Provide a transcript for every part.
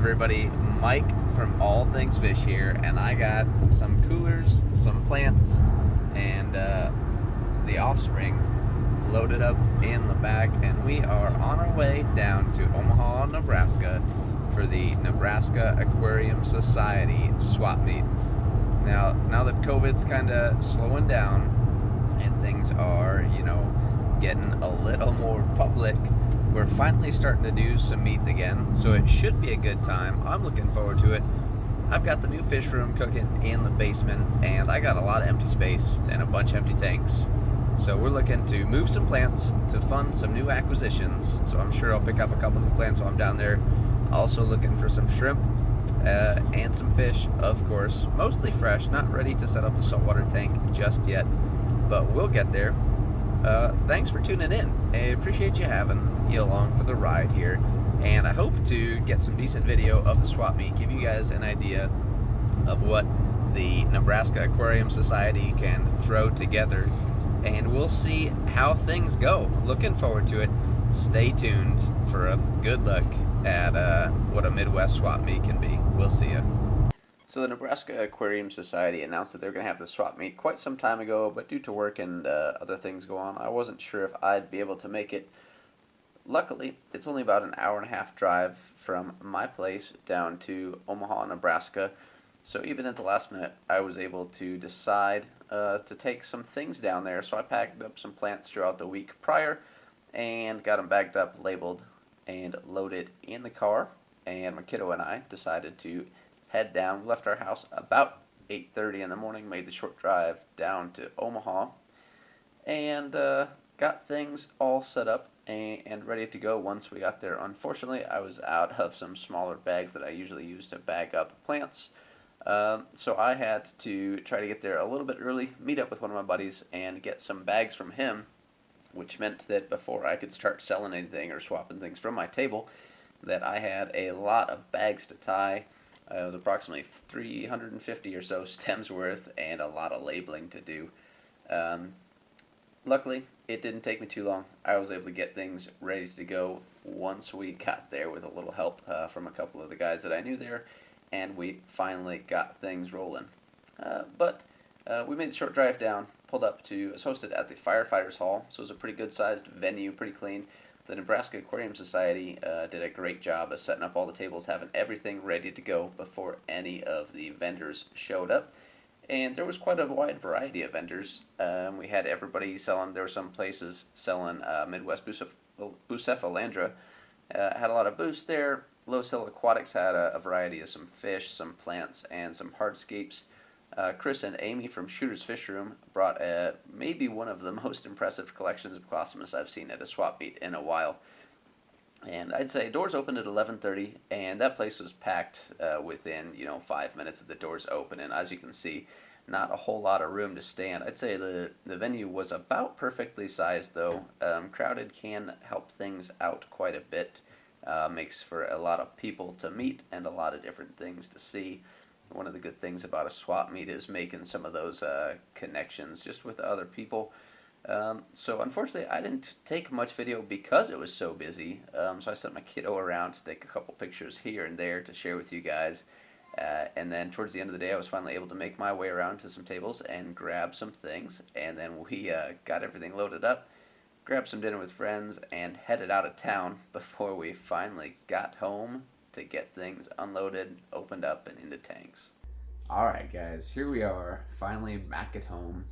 everybody? Mike from All Things Fish here, and I got some coolers, some plants, and the offspring loaded up in the back, and we are on our way down to Omaha, Nebraska for the Nebraska Aquarium Society swap meet. Now that COVID's kind of slowing down and things are, getting a little more public, we're finally starting to do some meets again, so it should be a good time. I'm looking forward to it. I've got the new fish room cooking in the basement, and I got a lot of empty space and a bunch of empty tanks. So we're looking to move some plants to fund some new acquisitions. So I'm sure I'll pick up a couple new plants while I'm down there. Also looking for some shrimp and some fish, of course. Mostly fresh, not ready to set up the saltwater tank just yet, but we'll get there. Thanks for tuning in. I appreciate you having you along for the ride here, and I hope to get some decent video of the swap meet, give you guys an idea of what the Nebraska Aquarium Society can throw together, and we'll see how things go. Looking forward to it. Stay tuned for a good look at what a Midwest swap meet can be. We'll see ya. So the Nebraska Aquarium Society announced that they're going to have the swap meet quite some time ago, but due to work and other things go on, I wasn't sure if I'd be able to make it. Luckily, it's only about an hour and a half drive from my place down to Omaha, Nebraska, so even at the last minute, I was able to decide to take some things down there. So I packed up some plants throughout the week prior and got them bagged up, labeled, and loaded in the car, and my kiddo and I decided to head down. We left our house about 8:30 in the morning, made the short drive down to Omaha, and got things all set up and ready to go once we got there. Unfortunately, I was out of some smaller bags that I usually use to bag up plants, so I had to try to get there a little bit early, meet up with one of my buddies, and get some bags from him, which meant that before I could start selling anything or swapping things from my table, that I had a lot of bags to tie. It was approximately 350 or so stems worth and a lot of labeling to do. Luckily, it didn't take me too long. I was able to get things ready to go once we got there with a little help from a couple of the guys that I knew there, and we finally got things rolling. But we made the short drive down, pulled up to, it was hosted at the Firefighters Hall, so it was a pretty good sized venue, pretty clean. The Nebraska Aquarium Society did a great job of setting up all the tables, having everything ready to go before any of the vendors showed up. And there was quite a wide variety of vendors. We had everybody selling, there were some places selling Midwest Bucephalandra. Had a lot of booths there. Lowe's Hill Aquatics had a variety of some fish, some plants, and some hardscapes. Chris and Amy from Shooter's Fish Room brought maybe one of the most impressive collections of Closmus I've seen at a swap meet in a while. And I'd say doors opened at 11:30, and that place was packed within 5 minutes of the doors open. And as you can see, not a whole lot of room to stand. I'd say the venue was about perfectly sized, though. Crowded can help things out quite a bit. Makes for a lot of people to meet and a lot of different things to see. One of the good things about a swap meet is making some of those connections just with other people. So unfortunately, I didn't take much video because it was so busy. So I sent my kiddo around to take a couple pictures here and there to share with you guys. And then towards the end of the day, I was finally able to make my way around to some tables and grab some things. And then we got everything loaded up, grabbed some dinner with friends, and headed out of town before we finally got home to get things unloaded, opened up, and into tanks. Alright guys, here we are, finally back at home.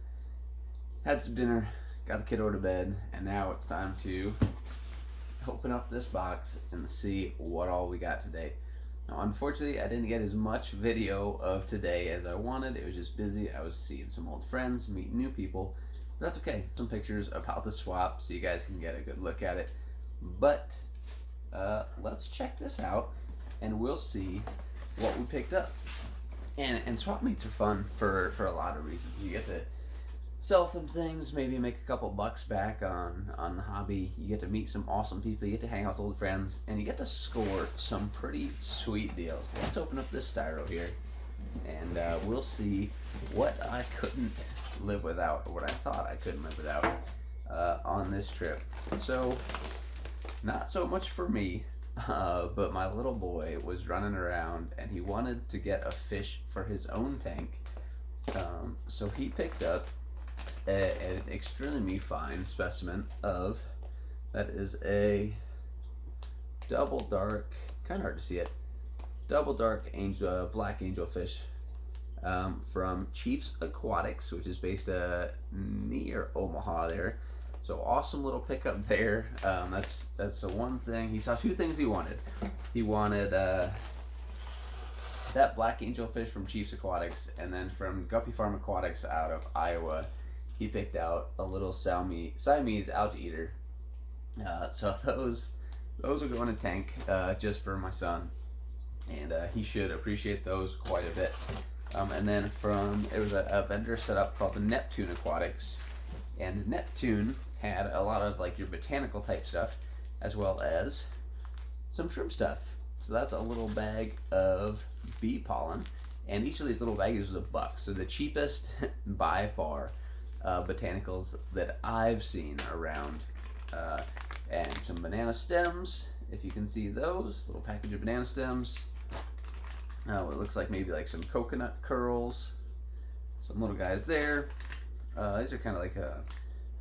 Had some dinner, got the kiddo to bed, and now it's time to open up this box and see what all we got today. Now unfortunately, I didn't get as much video of today as I wanted. It was just busy. I was seeing some old friends, meeting new people. But that's okay. Some pictures about the swap so you guys can get a good look at it. But let's check this out, and we'll see what we picked up. And swap meets are fun for a lot of reasons. You get to sell some things, maybe make a couple bucks back on the hobby. You get to meet some awesome people, you get to hang out with old friends, and you get to score some pretty sweet deals. Let's open up this styro here, and we'll see what I couldn't live without, or what I thought I couldn't live without on this trip. So, not so much for me, But my little boy was running around and he wanted to get a fish for his own tank. So he picked up an extremely fine specimen of, that is a double dark, kind of hard to see it, double dark angel, black angelfish from Chiefs Aquatics, which is based near Omaha there. So awesome little pickup there. That's the one thing. He saw two things he wanted. He wanted that black angelfish from Chiefs Aquatics, and then from Guppy Farm Aquatics out of Iowa, he picked out a little Siamese algae eater. So those are going in tank just for my son, and he should appreciate those quite a bit. And then there was a vendor set up called the Neptune Aquatics, and Neptune had a lot of like your botanical type stuff, as well as some shrimp stuff. So that's a little bag of bee pollen, and each of these little baggies was $1. So the cheapest by far botanicals that I've seen around. And some banana stems, if you can see those, little package of banana stems. It looks like maybe like some coconut curls, some little guys there. These are kind of like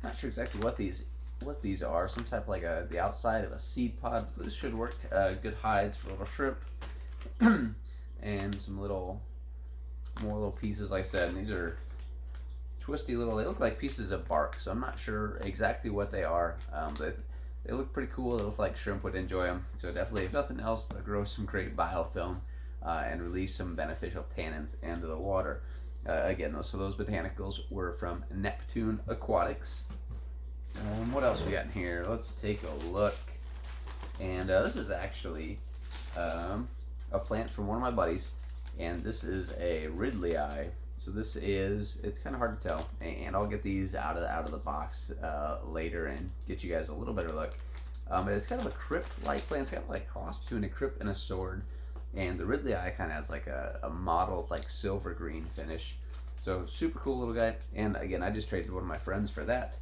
not sure exactly what these are. Some type of like the outside of a seed pod. This should work. Good hides for little shrimp, and some more little pieces. Like I said, and these are twisty little. They look like pieces of bark, so I'm not sure exactly what they are. They look pretty cool. They look like shrimp would enjoy them. So definitely, if nothing else, they'll grow some great biofilm and release some beneficial tannins into the water. Again, those botanicals were from Neptune Aquatics. What else we got in here? Let's take a look. And this is actually a plant from one of my buddies, and this is a Ridley eye. So it's kind of hard to tell, and I'll get these out of the box later and get you guys a little better look. It's kind of a crypt-like plant. It's kind of like a cross between a crypt and a sword, and the Ridley eye kind of has like a mottled like silver green finish. So super cool little guy. And again, I just traded one of my friends for that.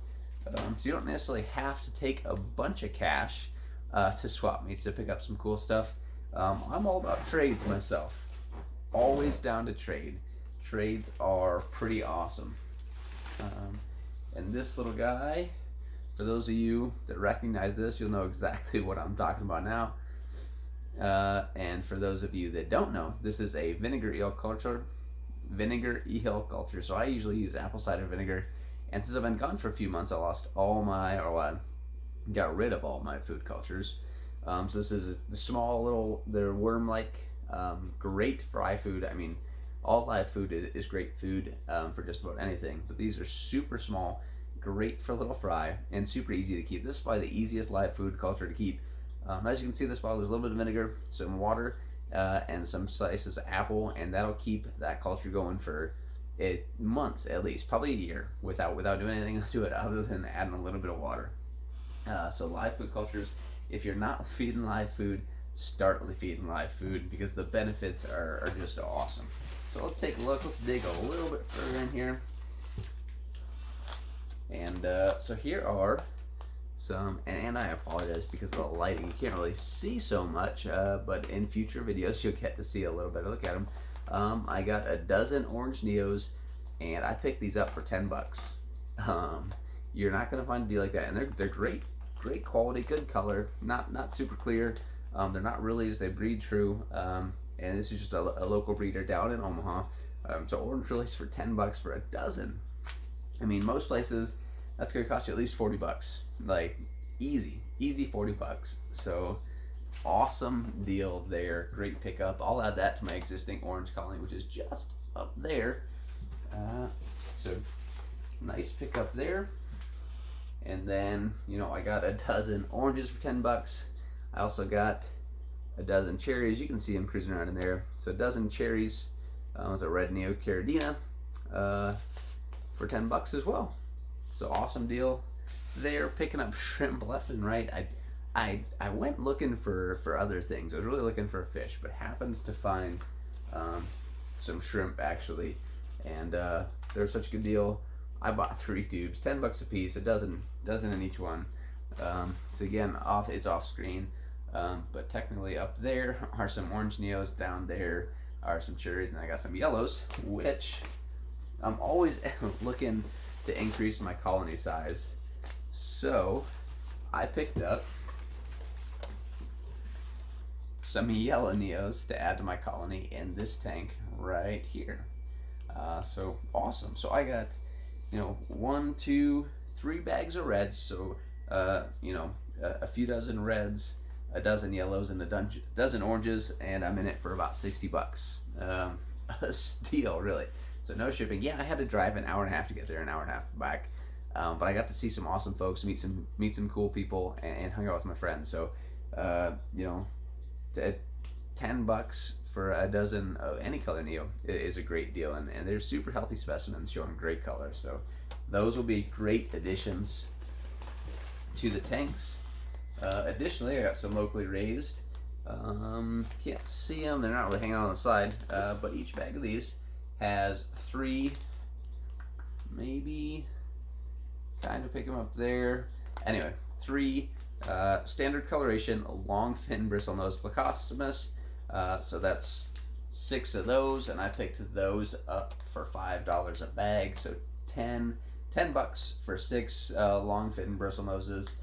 So you don't necessarily have to take a bunch of cash to swap meets to pick up some cool stuff. I'm all about trades myself. Always down to trade. Trades are pretty awesome. And this little guy, for those of you that recognize this, you'll know exactly what I'm talking about now. And for those of you that don't know, this is a vinegar eel culture. So I usually use apple cider vinegar. And since I've been gone for a few months, I got rid of all my food cultures. So this is the small little, they're worm-like, great fry food. I mean, all live food is great food for just about anything, but these are super small, great for little fry, and super easy to keep. This is probably the easiest live food culture to keep. As you can see, this bottle, there's a little bit of vinegar, some water, and some slices of apple, and that'll keep that culture going for months at least, probably a year, without doing anything to it other than adding a little bit of water. So live food cultures, if you're not feeding live food, start feeding live food because the benefits are just awesome. So let's take a look. Let's dig a little bit further in here. And so here are some, and I apologize because of the lighting. You can't really see so much, but in future videos you'll get to see a little better look at them. I got a dozen orange neos, and I picked these up for $10. You're not going to find a deal like that, and they're great quality, good color, not super clear. They're not lilies, they breed true, and this is just a local breeder down in Omaha. So orange lilies for $10 for a dozen. I mean, most places that's going to cost you at least $40, like easy $40. So awesome deal there, great pickup. I'll add that to my existing orange colony, which is just up there. So nice pickup there. And then, I got a dozen oranges for $10. I also got a dozen cherries. You can see them cruising around in there. So a dozen cherries. Was a red neocaridina for $10 as well. So awesome deal there. Picking up shrimp left and right. I went looking for other things. I was really looking for a fish, but happened to find some shrimp actually, and they're such a good deal. I bought 3 tubes, $10 a piece, a dozen in each one. So again, it's off screen. But technically up there are some orange neos, down there are some cherries, and I got some yellows, which I'm always looking to increase my colony size. So I picked up some yellow neos to add to my colony in this tank right here. So awesome. So I got, 1, 2, 3 bags of reds. So, a few dozen reds, a dozen yellows, and a dozen oranges, and I'm in it for about $60. A steal, really. So no shipping. Yeah, I had to drive an hour and a half to get there, an hour and a half back. But I got to see some awesome folks, meet some cool people, and hung out with my friends. So, $10 for a dozen of any color neo is a great deal, and they're super healthy specimens showing great color. So those will be great additions to the tanks. Additionally, I got some locally raised. Can't see them; they're not really hanging on the side. But each bag of these has 3, maybe. Kind of pick them up there. Anyway, 3 standard coloration long fin bristlenose plecostomus. So that's 6 of those, and I picked those up for $5 a bag. So $10 for 6 long fin bristlenoses.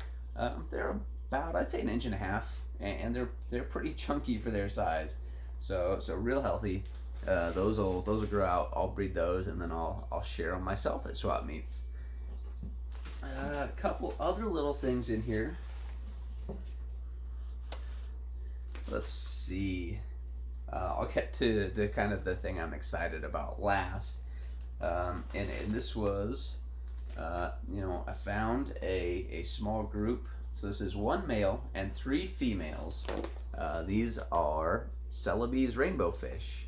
They're about, I'd say, 1.5 inches, and they're pretty chunky for their size. So real healthy. Those will grow out. I'll breed those, and then I'll share them myself at swap meets. A couple other little things in here. Let's see. I'll get to kind of the thing I'm excited about last. And this was, I found a small group. So this is 1 male and 3 females. These are Celebi's rainbow fish.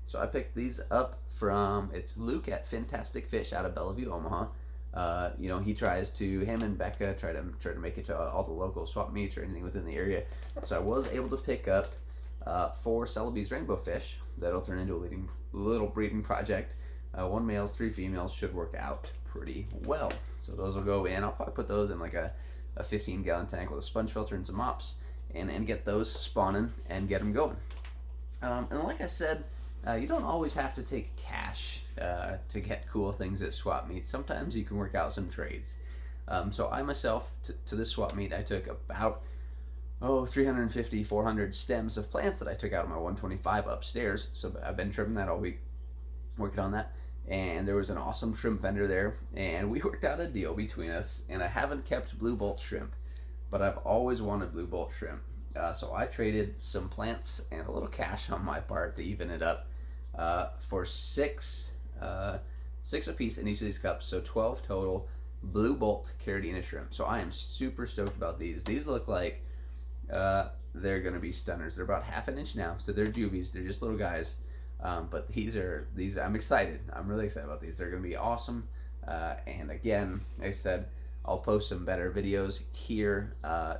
So I picked these up from, it's Luke at Fantastic Fish out of Bellevue, Omaha. Him and Becca try to make it to all the local swap meets or anything within the area. So I was able to pick up 4 Celebi's rainbow fish that'll turn into a little breeding project. 1 male, 3 females should work out pretty well. So those will go in. I'll probably put those in like a 15-gallon tank with a sponge filter and some mops, and get those spawning and get them going. And like I said, you don't always have to take cash to get cool things at swap meets. Sometimes you can work out some trades. So I myself, to this swap meet, I took about 350, 400 stems of plants that I took out of my 125 upstairs. So I've been trimming that all week, working on that. And there was an awesome shrimp vendor there, and we worked out a deal between us. And I haven't kept blue bolt shrimp, but I've always wanted blue bolt shrimp. So I traded some plants and a little cash on my part to even it up for 6 a piece in each of these cups, so 12 total blue bolt caridina shrimp. So I am super stoked about these. These look like they're gonna be stunners. They're about 1/2 inch now, so they're juvies. They're just little guys, but these I'm excited. I'm really excited about these. They're gonna be awesome. And again, like I said, I'll post some better videos here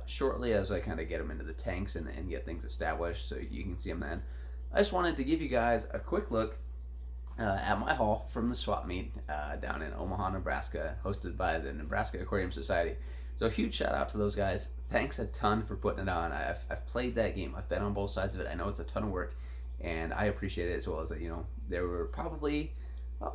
shortly as I kind of get them into the tanks and get things established, so you can see them then. I just wanted to give you guys a quick look at my haul from the swap meet down in Omaha, Nebraska, hosted by the Nebraska Aquarium Society. So huge shout out to those guys. Thanks a ton for putting it on. I've played that game. I've been on both sides of it. I know it's a ton of work, and I appreciate it, as well as that, there were probably,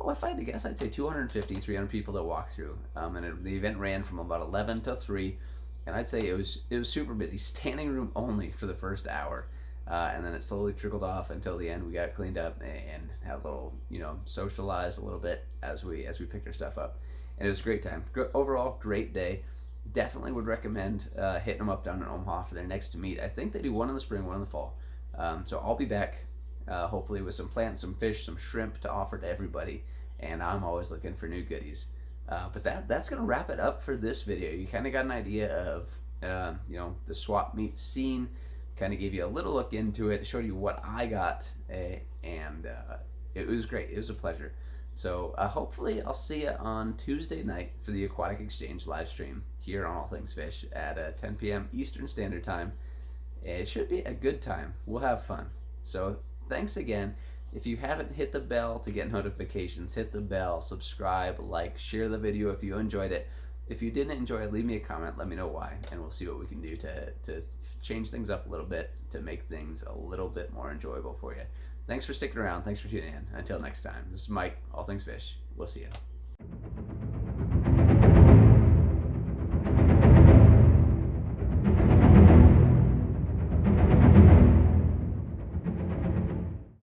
if I had to guess, I'd say 250, 300 people that walked through. The event ran from about 11 to 3, and I'd say it was super busy. Standing room only for the first hour. And then it slowly trickled off until the end. We got cleaned up and had a little, socialized a little bit as we picked our stuff up. And it was a great time. Overall, great day. Definitely would recommend hitting them up down in Omaha for their next meet. I think they do one in the spring, one in the fall. So I'll be back, hopefully with some plants, some fish, some shrimp to offer to everybody. And I'm always looking for new goodies. But that's going to wrap it up for this video. You kind of got an idea of, the swap meet scene. Kind of gave you a little look into it, showed you what I got, and it was great. It was a pleasure. So hopefully I'll see you on Tuesday night for the Aquatic Exchange live stream here on All Things Fish at 10 p.m. Eastern Standard Time. It should be a good time. We'll have fun. So thanks again. If you haven't hit the bell to get notifications, hit the bell, subscribe, like, share the video if you enjoyed it. If you didn't enjoy it, leave me a comment. Let me know why, and we'll see what we can do to change things up a little bit to make things a little bit more enjoyable for you. Thanks for sticking around. Thanks for tuning in. Until next time, this is Mike, All Things Fish. We'll see you.